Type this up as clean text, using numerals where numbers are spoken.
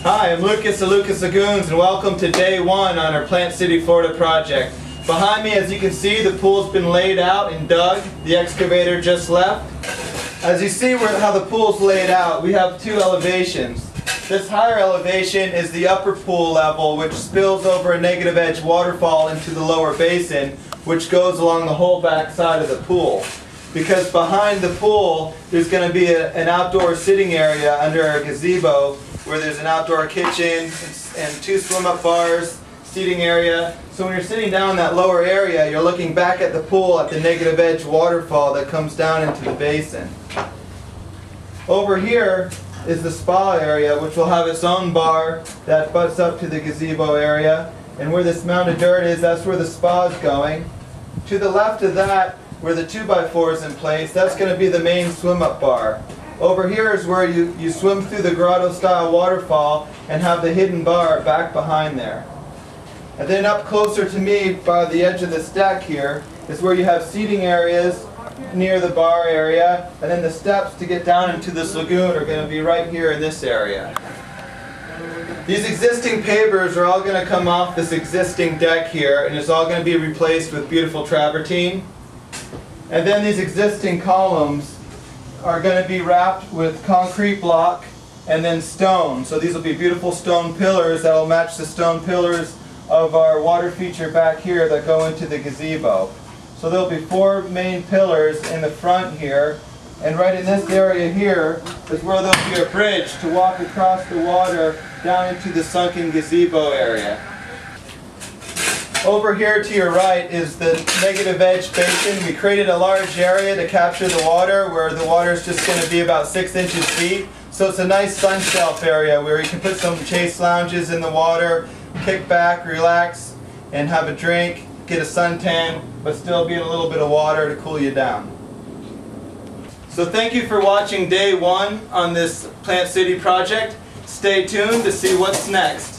Hi, I'm Lucas of Lucas Lagoons, and welcome to day one on our Plant City, Florida project. Behind me, as you can see, the pool's been laid out and dug. The excavator just left. As you see how the pool's laid out, we have two elevations. This higher elevation is the upper pool level, which spills over a negative edge waterfall into the lower basin, which goes along the whole back side of the pool. Because behind the pool, there's going to be an outdoor sitting area under a gazebo where there's an outdoor kitchen and two swim-up bars, seating area. So when you're sitting down in that lower area, you're looking back at the pool at the negative edge waterfall that comes down into the basin. Over here is the spa area, which will have its own bar that butts up to the gazebo area. And where this mound of dirt is, that's where the spa is going. To the left of that, where the 2x4 is in place, that's going to be the main swim-up bar. Over here is where you swim through the grotto-style waterfall and have the hidden bar back behind there. And then up closer to me, by the edge of this deck here, is where you have seating areas near the bar area, and then the steps to get down into this lagoon are going to be right here in this area. These existing pavers are all going to come off this existing deck here, and it's all going to be replaced with beautiful travertine. And then these existing columns are going to be wrapped with concrete block and then stone. So these will be beautiful stone pillars that will match the stone pillars of our water feature back here that go into the gazebo. So there'll be 4 main pillars in the front here, and right in this area here is where there'll be a bridge to walk across the water down into the sunken gazebo area. Over here to your right is the negative edge basin. We created a large area to capture the water where the water is just going to be about 6 inches deep. So it's a nice sun shelf area where you can put some chase lounges in the water, kick back, relax, and have a drink, get a suntan, but still be in a little bit of water to cool you down. So thank you for watching day one on this Plant City project. Stay tuned to see what's next.